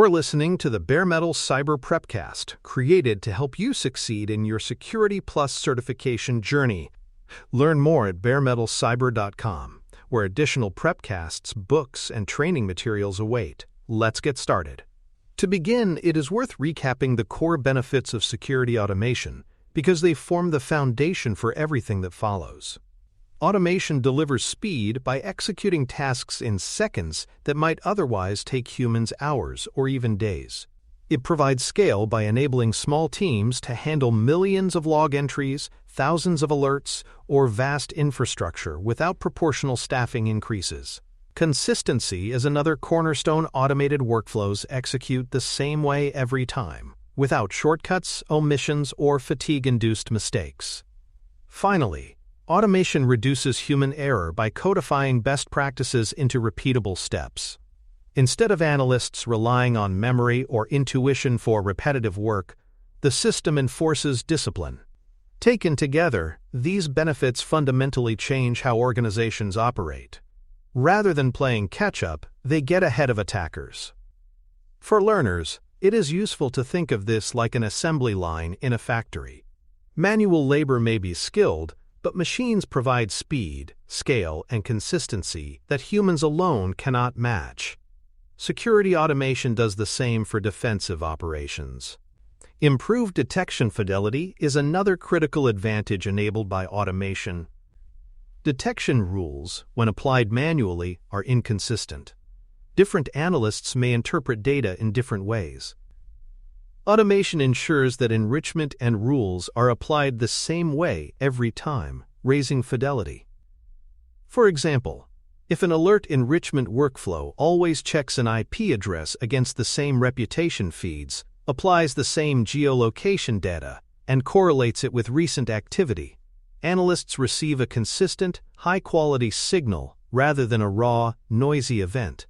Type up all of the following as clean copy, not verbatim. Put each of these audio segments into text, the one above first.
You're listening to the Bare Metal Cyber Prepcast, created to help you succeed in your Security Plus certification journey. Learn more at baremetalcyber.com, where additional prepcasts, books, and training materials await. Let's get started. To begin, it is worth recapping the core benefits of security automation, because they form the foundation for everything that follows. Automation delivers speed by executing tasks in seconds that might otherwise take humans hours or even days. It provides scale by enabling small teams to handle millions of log entries, thousands of alerts, or vast infrastructure without proportional staffing increases. Consistency is another cornerstone. Automated workflows execute the same way every time, without shortcuts, omissions, or fatigue-induced mistakes. Finally, automation reduces human error by codifying best practices into repeatable steps. Instead of analysts relying on memory or intuition for repetitive work, the system enforces discipline. Taken together, these benefits fundamentally change how organizations operate. Rather than playing catch-up, they get ahead of attackers. For learners, it is useful to think of this like an assembly line in a factory. Manual labor may be skilled, but machines provide speed, scale, and consistency that humans alone cannot match. Security automation does the same for defensive operations. Improved detection fidelity is another critical advantage enabled by automation. Detection rules, when applied manually, are inconsistent. Different analysts may interpret data in different ways. Automation ensures that enrichment and rules are applied the same way every time, raising fidelity. For example, if an alert enrichment workflow always checks an IP address against the same reputation feeds, applies the same geolocation data, and correlates it with recent activity, analysts receive a consistent, high-quality signal rather than a raw, noisy event.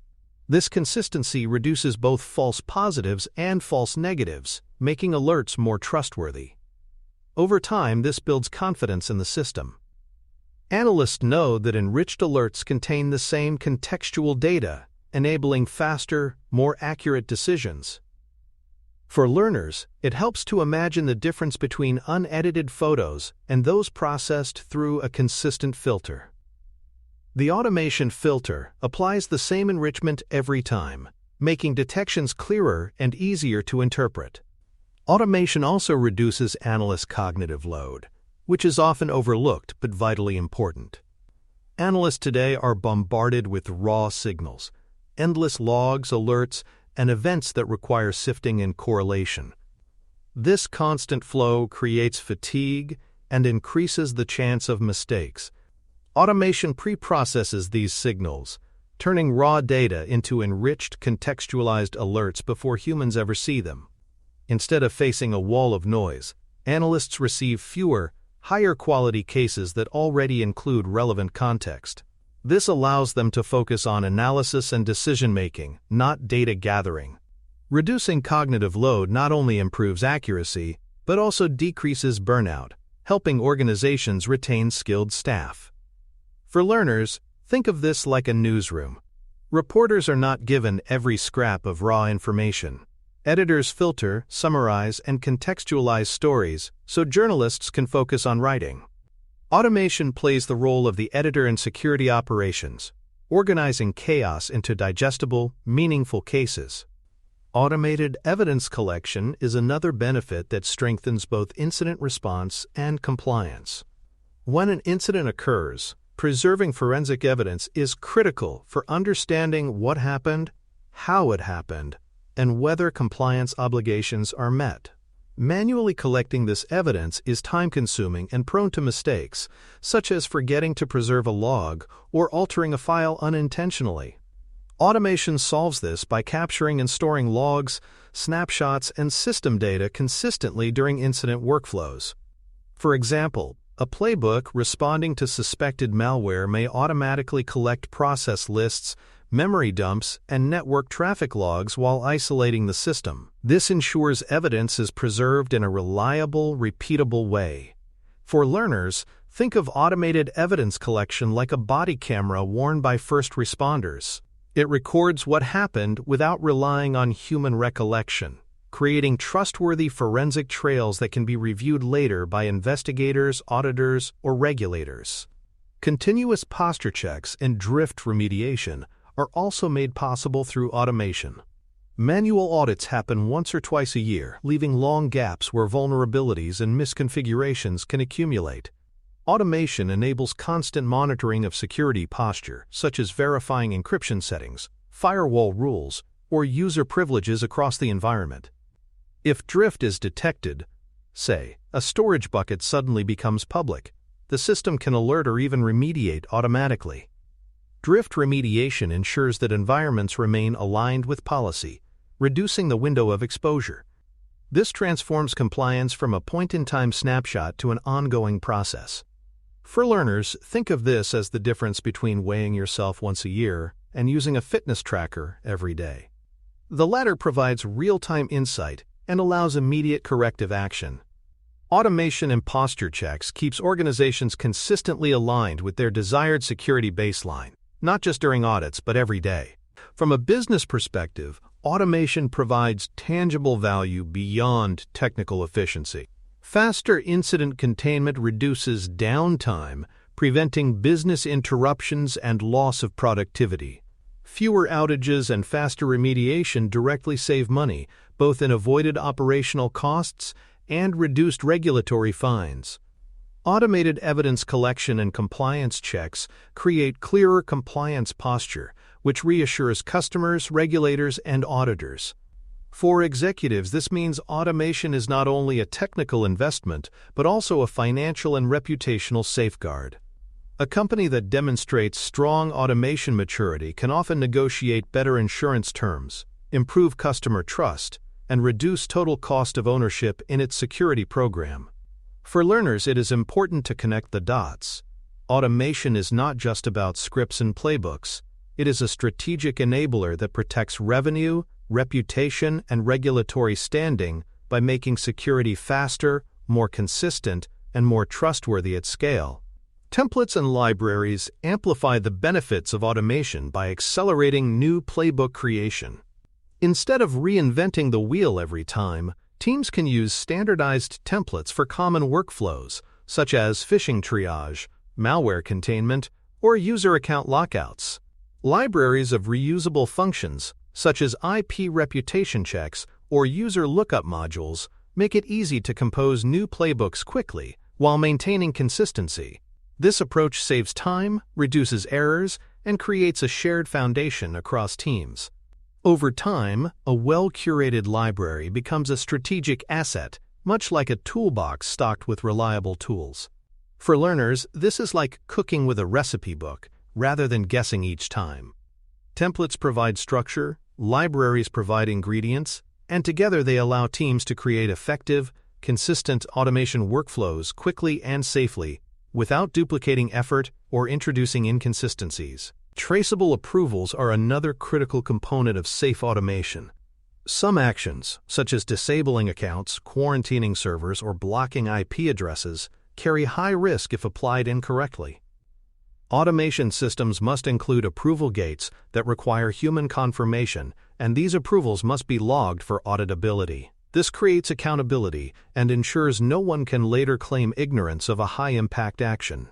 This consistency reduces both false positives and false negatives, making alerts more trustworthy. Over time, this builds confidence in the system. Analysts know that enriched alerts contain the same contextual data, enabling faster, more accurate decisions. For learners, it helps to imagine the difference between unedited photos and those processed through a consistent filter. The automation filter applies the same enrichment every time, making detections clearer and easier to interpret. Automation also reduces analysts' cognitive load, which is often overlooked but vitally important. Analysts today are bombarded with raw signals, endless logs, alerts, and events that require sifting and correlation. This constant flow creates fatigue and increases the chance of mistakes. Automation pre-processes these signals, turning raw data into enriched, contextualized alerts before humans ever see them. Instead of facing a wall of noise, analysts receive fewer, higher-quality cases that already include relevant context. This allows them to focus on analysis and decision-making, not data gathering. Reducing cognitive load not only improves accuracy, but also decreases burnout, helping organizations retain skilled staff. For learners, think of this like a newsroom. Reporters are not given every scrap of raw information. Editors filter, summarize, and contextualize stories so journalists can focus on writing. Automation plays the role of the editor in security operations, organizing chaos into digestible, meaningful cases. Automated evidence collection is another benefit that strengthens both incident response and compliance. When an incident occurs, preserving forensic evidence is critical for understanding what happened, how it happened, and whether compliance obligations are met. Manually collecting this evidence is time-consuming and prone to mistakes, such as forgetting to preserve a log or altering a file unintentionally. Automation solves this by capturing and storing logs, snapshots, and system data consistently during incident workflows. For example, a playbook responding to suspected malware may automatically collect process lists, memory dumps, and network traffic logs while isolating the system. This ensures evidence is preserved in a reliable, repeatable way. For learners, think of automated evidence collection like a body camera worn by first responders. It records what happened without relying on human recollection, creating trustworthy forensic trails that can be reviewed later by investigators, auditors, or regulators. Continuous posture checks and drift remediation are also made possible through automation. Manual audits happen once or twice a year, leaving long gaps where vulnerabilities and misconfigurations can accumulate. Automation enables constant monitoring of security posture, such as verifying encryption settings, firewall rules, or user privileges across the environment. If drift is detected, say, a storage bucket suddenly becomes public, the system can alert or even remediate automatically. Drift remediation ensures that environments remain aligned with policy, reducing the window of exposure. This transforms compliance from a point-in-time snapshot to an ongoing process. For learners, think of this as the difference between weighing yourself once a year and using a fitness tracker every day. The latter provides real-time insight and allows immediate corrective action. Automation and posture checks keeps organizations consistently aligned with their desired security baseline, not just during audits but every day. From a business perspective, automation provides tangible value beyond technical efficiency. Faster incident containment reduces downtime, preventing business interruptions and loss of productivity. Fewer outages and faster remediation directly save money, both in avoided operational costs and reduced regulatory fines. Automated evidence collection and compliance checks create clearer compliance posture, which reassures customers, regulators, and auditors. For executives, this means automation is not only a technical investment, but also a financial and reputational safeguard. A company that demonstrates strong automation maturity can often negotiate better insurance terms, improve customer trust, and reduce total cost of ownership in its security program. For learners, it is important to connect the dots. Automation is not just about scripts and playbooks. It is a strategic enabler that protects revenue, reputation, and regulatory standing by making security faster, more consistent, and more trustworthy at scale. Templates and libraries amplify the benefits of automation by accelerating new playbook creation. Instead of reinventing the wheel every time, teams can use standardized templates for common workflows, such as phishing triage, malware containment, or user account lockouts. Libraries of reusable functions, such as IP reputation checks or user lookup modules, make it easy to compose new playbooks quickly while maintaining consistency. This approach saves time, reduces errors, and creates a shared foundation across teams. Over time, a well-curated library becomes a strategic asset, much like a toolbox stocked with reliable tools. For learners, this is like cooking with a recipe book, rather than guessing each time. Templates provide structure, libraries provide ingredients, and together they allow teams to create effective, consistent automation workflows quickly and safely, without duplicating effort or introducing inconsistencies. Traceable approvals are another critical component of safe automation. Some actions, such as disabling accounts, quarantining servers, or blocking IP addresses, carry high risk if applied incorrectly. Automation systems must include approval gates that require human confirmation, and these approvals must be logged for auditability. This creates accountability and ensures no one can later claim ignorance of a high-impact action.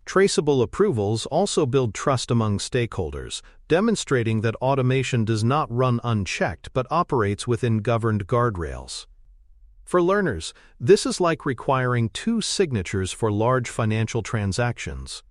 Traceable approvals also build trust among stakeholders, demonstrating that automation does not run unchecked but operates within governed guardrails. For learners, this is like requiring 2 signatures for large financial transactions.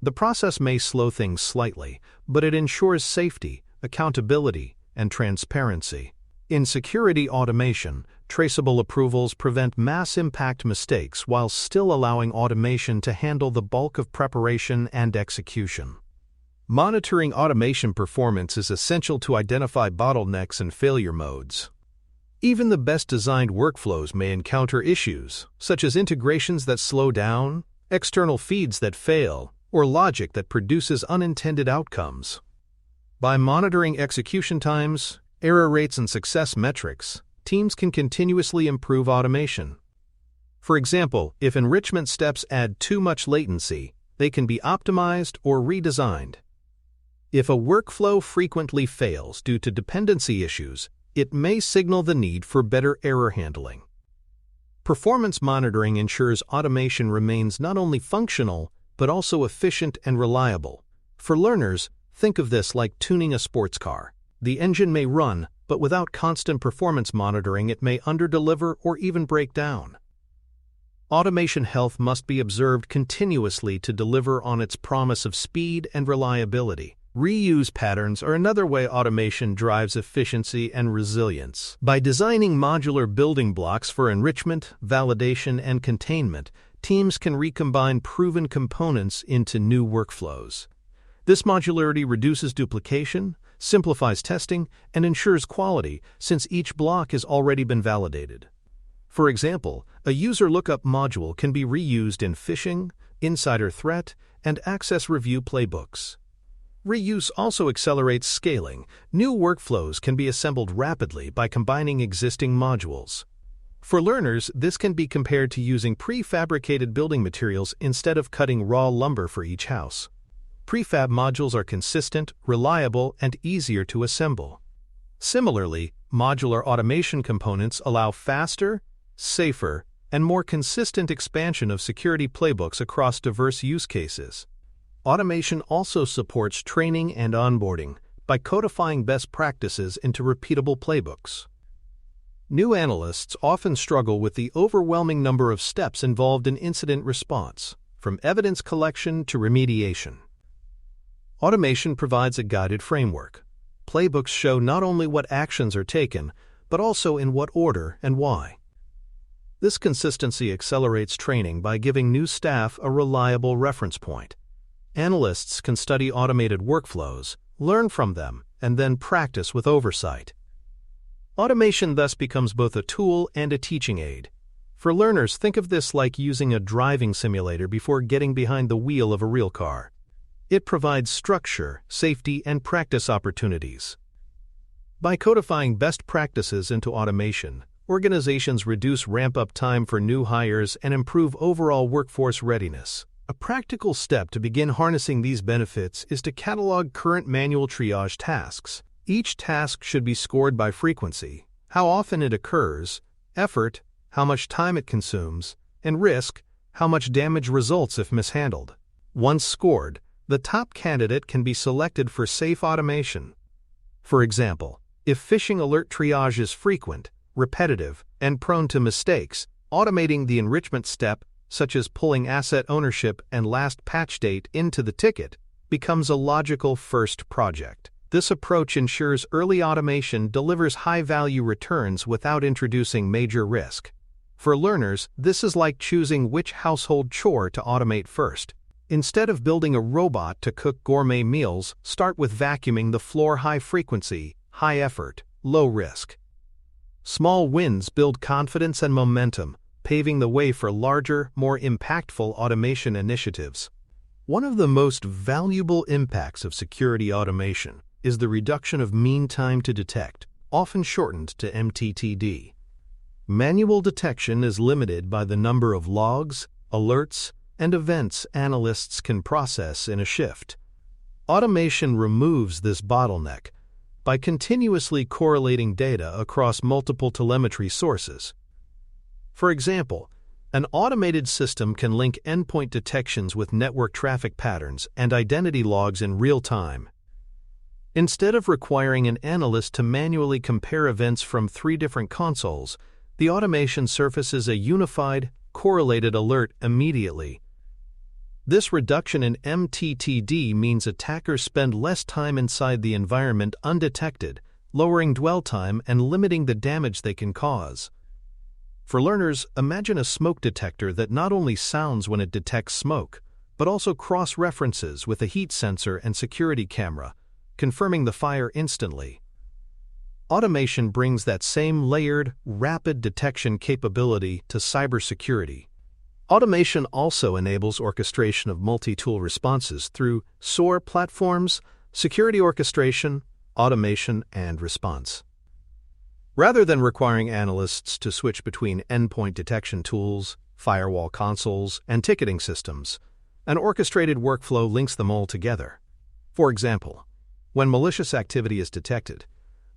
The process may slow things slightly, but it ensures safety, accountability, and transparency. In security automation, traceable approvals prevent mass-impact mistakes while still allowing automation to handle the bulk of preparation and execution. Monitoring automation performance is essential to identify bottlenecks and failure modes. Even the best-designed workflows may encounter issues, such as integrations that slow down, external feeds that fail, or logic that produces unintended outcomes. By monitoring execution times, error rates, and success metrics, teams can continuously improve automation. For example, if enrichment steps add too much latency, they can be optimized or redesigned. If a workflow frequently fails due to dependency issues, it may signal the need for better error handling. Performance monitoring ensures automation remains not only functional, but also efficient and reliable. For learners, think of this like tuning a sports car. The engine may run, but without constant performance monitoring, it may underdeliver or even break down. Automation health must be observed continuously to deliver on its promise of speed and reliability. Reuse patterns are another way automation drives efficiency and resilience. By designing modular building blocks for enrichment, validation, and containment, teams can recombine proven components into new workflows. This modularity reduces duplication, simplifies testing, and ensures quality since each block has already been validated. For example, a user lookup module can be reused in phishing, insider threat, and access review playbooks. Reuse also accelerates scaling. New workflows can be assembled rapidly by combining existing modules. For learners, this can be compared to using prefabricated building materials instead of cutting raw lumber for each house. Prefab modules are consistent, reliable, and easier to assemble. Similarly, modular automation components allow faster, safer, and more consistent expansion of security playbooks across diverse use cases. Automation also supports training and onboarding by codifying best practices into repeatable playbooks. New analysts often struggle with the overwhelming number of steps involved in incident response, from evidence collection to remediation. Automation provides a guided framework. Playbooks show not only what actions are taken, but also in what order and why. This consistency accelerates training by giving new staff a reliable reference point. Analysts can study automated workflows, learn from them, and then practice with oversight. Automation thus becomes both a tool and a teaching aid. For learners, think of this like using a driving simulator before getting behind the wheel of a real car. It provides structure, safety, and practice opportunities. By codifying best practices into automation, organizations reduce ramp-up time for new hires and improve overall workforce readiness. A practical step to begin harnessing these benefits is to catalog current manual triage tasks. Each task should be scored by frequency, how often it occurs, effort, how much time it consumes, and risk, how much damage results if mishandled. Once scored, the top candidate can be selected for safe automation. For example, if phishing alert triage is frequent, repetitive, and prone to mistakes, automating the enrichment step, such as pulling asset ownership and last patch date into the ticket, becomes a logical first project. This approach ensures early automation delivers high-value returns without introducing major risk. For learners, this is like choosing which household chore to automate first. Instead of building a robot to cook gourmet meals, start with vacuuming the floor high-frequency, high-effort, low-risk. Small wins build confidence and momentum, paving the way for larger, more impactful automation initiatives. One of the most valuable impacts of security automation is the reduction of mean time to detect, often shortened to MTTD. Manual detection is limited by the number of logs, alerts, and events analysts can process in a shift. Automation removes this bottleneck by continuously correlating data across multiple telemetry sources. For example, an automated system can link endpoint detections with network traffic patterns and identity logs in real time. Instead of requiring an analyst to manually compare events from 3 different consoles, the automation surfaces a unified, correlated alert immediately. This reduction in MTTD means attackers spend less time inside the environment undetected, lowering dwell time and limiting the damage they can cause. For learners, imagine a smoke detector that not only sounds when it detects smoke, but also cross-references with a heat sensor and security camera, confirming the fire instantly. Automation brings that same layered, rapid detection capability to cybersecurity. Automation also enables orchestration of multi-tool responses through SOAR platforms, security orchestration, automation, and response. Rather than requiring analysts to switch between endpoint detection tools, firewall consoles, and ticketing systems, an orchestrated workflow links them all together. For example, When malicious activity is detected,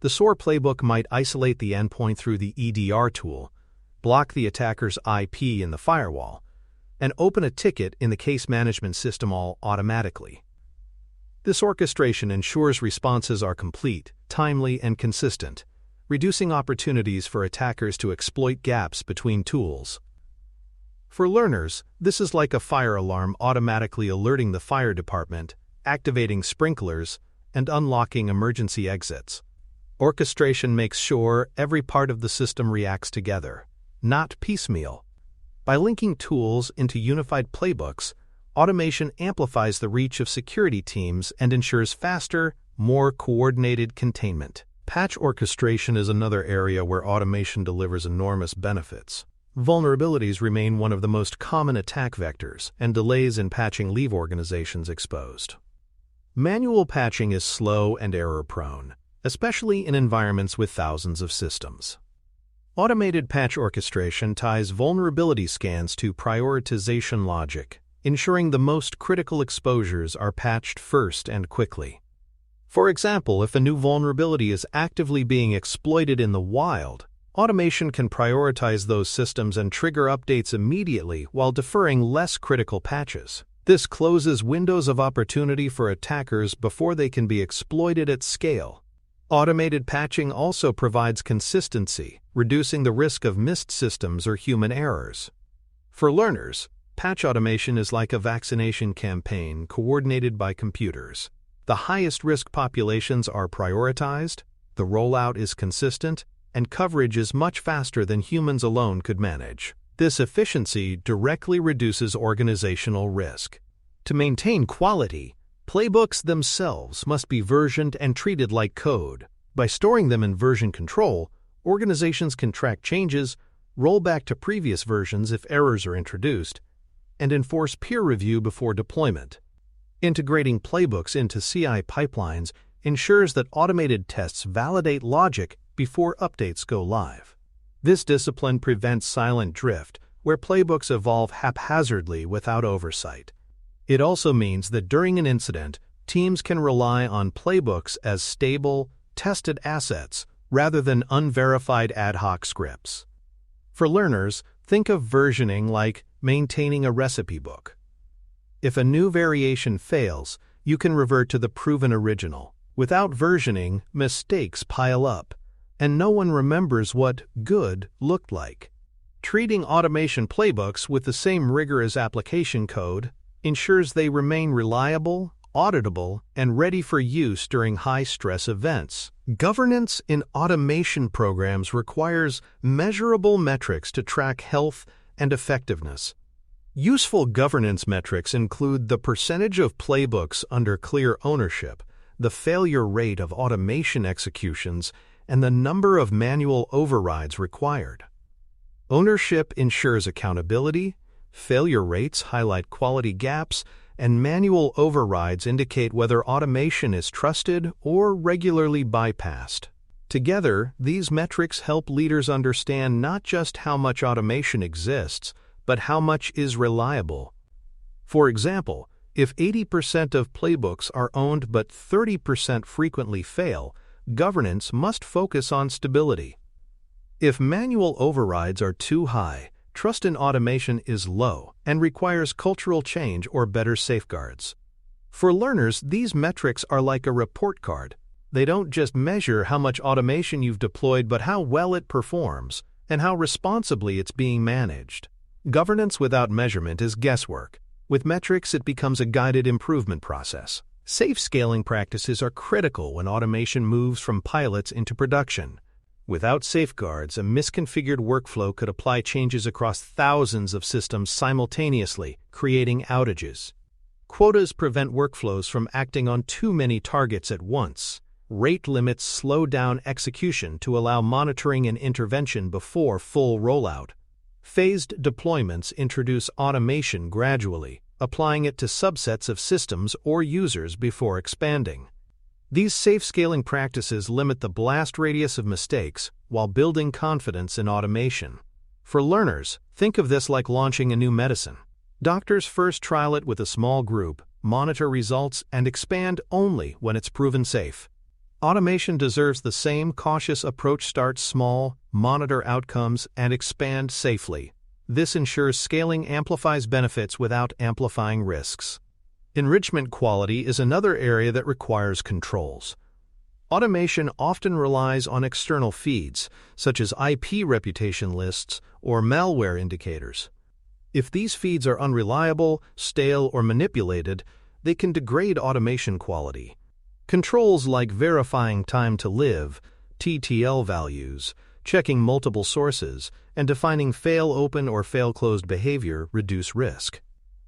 the SOAR playbook might isolate the endpoint through the EDR tool, block the attacker's IP in the firewall, and open a ticket in the case management system all automatically. This orchestration ensures responses are complete, timely, and consistent, reducing opportunities for attackers to exploit gaps between tools. For learners, this is like a fire alarm automatically alerting the fire department, activating sprinklers, and unlocking emergency exits. Orchestration makes sure every part of the system reacts together, not piecemeal. By linking tools into unified playbooks, automation amplifies the reach of security teams and ensures faster, more coordinated containment. Patch orchestration is another area where automation delivers enormous benefits. Vulnerabilities remain one of the most common attack vectors, and delays in patching leave organizations exposed. Manual patching is slow and error-prone, especially in environments with thousands of systems. Automated patch orchestration ties vulnerability scans to prioritization logic, ensuring the most critical exposures are patched first and quickly. For example, if a new vulnerability is actively being exploited in the wild, automation can prioritize those systems and trigger updates immediately while deferring less critical patches. This closes windows of opportunity for attackers before they can be exploited at scale. Automated patching also provides consistency, reducing the risk of missed systems or human errors. For learners, patch automation is like a vaccination campaign coordinated by computers. The highest-risk populations are prioritized, the rollout is consistent, and coverage is much faster than humans alone could manage. This efficiency directly reduces organizational risk. To maintain quality, playbooks themselves must be versioned and treated like code. By storing them in version control, organizations can track changes, roll back to previous versions if errors are introduced, and enforce peer review before deployment. Integrating playbooks into CI pipelines ensures that automated tests validate logic before updates go live. This discipline prevents silent drift, where playbooks evolve haphazardly without oversight. It also means that during an incident, teams can rely on playbooks as stable, tested assets rather than unverified ad hoc scripts. For learners, think of versioning like maintaining a recipe book. If a new variation fails, you can revert to the proven original. Without versioning, mistakes pile up, and no one remembers what good looked like. Treating automation playbooks with the same rigor as application code ensures they remain reliable, auditable, and ready for use during high-stress events. Governance in automation programs requires measurable metrics to track health and effectiveness. Useful governance metrics include the percentage of playbooks under clear ownership, the failure rate of automation executions, and the number of manual overrides required. Ownership ensures accountability, failure rates highlight quality gaps, and manual overrides indicate whether automation is trusted or regularly bypassed. Together, these metrics help leaders understand not just how much automation exists, but how much is reliable. For example, if 80% of playbooks are owned but 30% frequently fail, governance must focus on stability. If manual overrides are too high, trust in automation is low and requires cultural change or better safeguards. For learners, these metrics are like a report card. They don't just measure how much automation you've deployed, but how well it performs and how responsibly it's being managed. Governance without measurement is guesswork. With metrics, it becomes a guided improvement process. Safe scaling practices are critical when automation moves from pilots into production. Without safeguards, a misconfigured workflow could apply changes across thousands of systems simultaneously, creating outages. Quotas prevent workflows from acting on too many targets at once. Rate limits slow down execution to allow monitoring and intervention before full rollout. Phased deployments introduce automation gradually, applying it to subsets of systems or users before expanding. These safe scaling practices limit the blast radius of mistakes while building confidence in automation. For learners, think of this like launching a new medicine. Doctors first trial it with a small group, monitor results, and expand only when it's proven safe. Automation deserves the same cautious approach. Start small, monitor outcomes, and expand safely. This ensures scaling amplifies benefits without amplifying risks. Enrichment quality is another area that requires controls. Automation often relies on external feeds, such as IP reputation lists or malware indicators. If these feeds are unreliable, stale, or manipulated, they can degrade automation quality. Controls like verifying time to live, TTL values, checking multiple sources, and defining fail-open or fail-closed behavior reduce risk.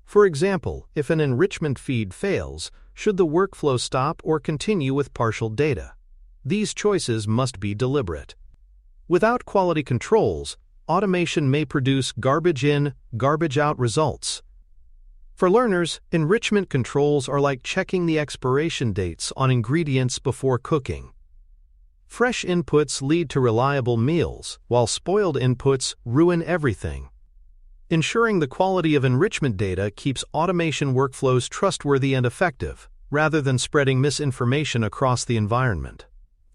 For example, if an enrichment feed fails, should the workflow stop or continue with partial data? These choices must be deliberate. Without quality controls, automation may produce garbage in, garbage out results. For learners, enrichment controls are like checking the expiration dates on ingredients before cooking. Fresh inputs lead to reliable meals, while spoiled inputs ruin everything. Ensuring the quality of enrichment data keeps automation workflows trustworthy and effective, rather than spreading misinformation across the environment.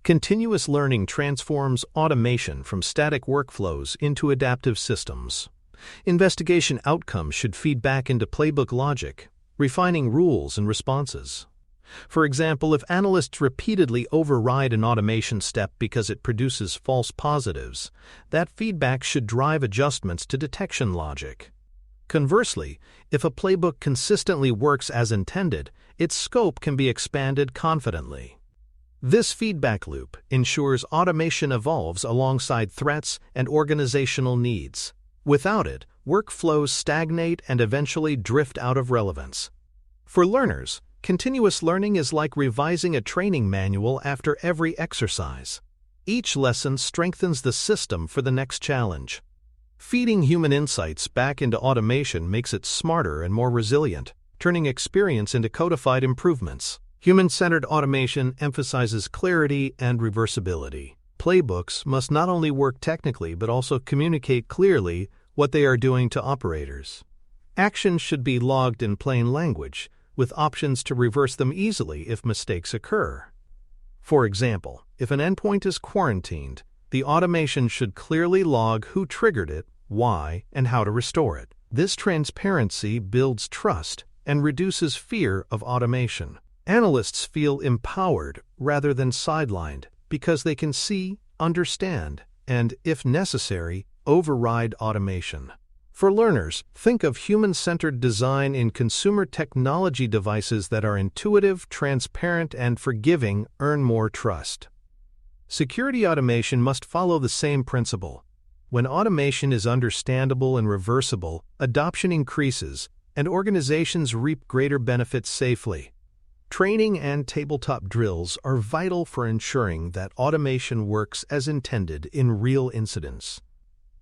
Continuous learning transforms automation from static workflows into adaptive systems. Investigation outcomes should feed back into playbook logic, refining rules and responses. For example, if analysts repeatedly override an automation step because it produces false positives, that feedback should drive adjustments to detection logic. Conversely, if a playbook consistently works as intended, its scope can be expanded confidently. This feedback loop ensures automation evolves alongside threats and organizational needs. Without it, workflows stagnate and eventually drift out of relevance. For learners, continuous learning is like revising a training manual after every exercise. Each lesson strengthens the system for the next challenge. Feeding human insights back into automation makes it smarter and more resilient, turning experience into codified improvements. Human-centered automation emphasizes clarity and reversibility. Playbooks must not only work technically but also communicate clearly what they are doing to operators. Actions should be logged in plain language, with options to reverse them easily if mistakes occur. For example, if an endpoint is quarantined, the automation should clearly log who triggered it, why, and how to restore it. This transparency builds trust and reduces fear of automation. Analysts feel empowered rather than sidelined because they can see, understand, and, if necessary, override automation. For learners, think of human-centered design in consumer technology devices that are intuitive, transparent, and forgiving. Earn more trust. Security automation must follow the same principle. When automation is understandable and reversible, adoption increases, and organizations reap greater benefits safely. Training and tabletop drills are vital for ensuring that automation works as intended in real incidents.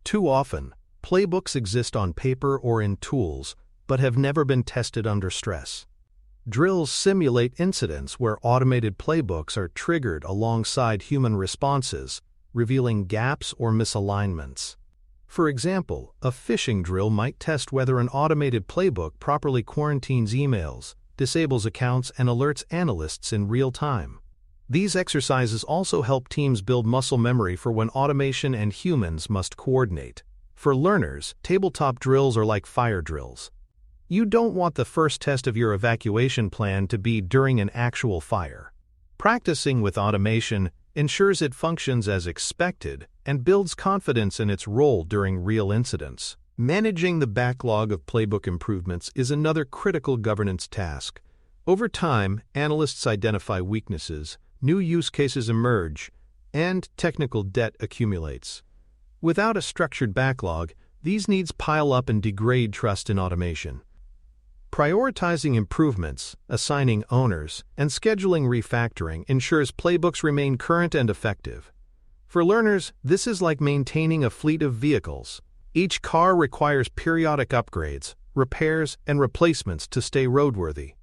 Too often, playbooks exist on paper or in tools, but have never been tested under stress. Drills simulate incidents where automated playbooks are triggered alongside human responses, revealing gaps or misalignments. For example, a phishing drill might test whether an automated playbook properly quarantines emails, disables accounts, and alerts analysts in real time. These exercises also help teams build muscle memory for when automation and humans must coordinate. For learners, tabletop drills are like fire drills. You don't want the first test of your evacuation plan to be during an actual fire. Practicing with automation ensures it functions as expected and builds confidence in its role during real incidents. Managing the backlog of playbook improvements is another critical governance task. Over time, analysts identify weaknesses, new use cases emerge, and technical debt accumulates. Without a structured backlog, these needs pile up and degrade trust in automation. Prioritizing improvements, assigning owners, and scheduling refactoring ensures playbooks remain current and effective. For learners, this is like maintaining a fleet of vehicles. Each car requires periodic upgrades, repairs, and replacements to stay roadworthy.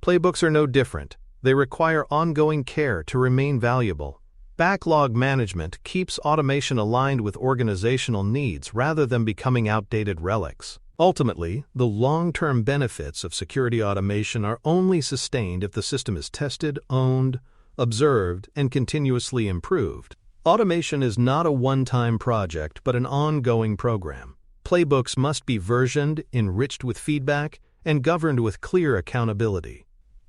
Playbooks are no different. They require ongoing care to remain valuable. Backlog management keeps automation aligned with organizational needs rather than becoming outdated relics. Ultimately, the long-term benefits of security automation are only sustained if the system is tested, owned, observed, and continuously improved. Automation is not a one-time project, but an ongoing program. Playbooks must be versioned, enriched with feedback, and governed with clear accountability.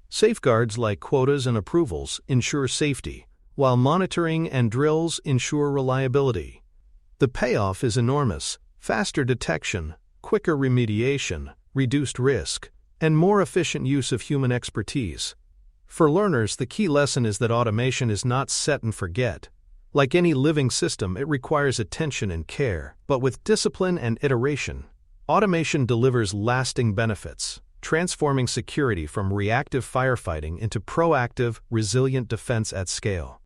Safeguards like quotas and approvals ensure safety, while monitoring and drills ensure reliability. The payoff is enormous: faster detection, quicker remediation, reduced risk, and more efficient use of human expertise. For learners, the key lesson is that automation is not set and forget. Like any living system, it requires attention and care, but with discipline and iteration, automation delivers lasting benefits, transforming security from reactive firefighting into proactive, resilient defense at scale.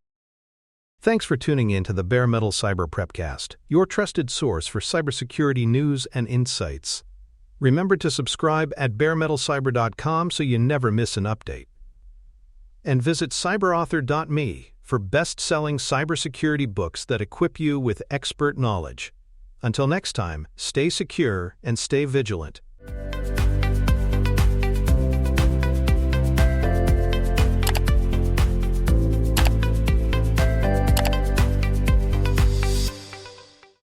Thanks for tuning in to the Bare Metal Cyber Prepcast, your trusted source for cybersecurity news and insights. Remember to subscribe at baremetalcyber.com so you never miss an update. And visit cyberauthor.me for best-selling cybersecurity books that equip you with expert knowledge. Until next time, stay secure and stay vigilant.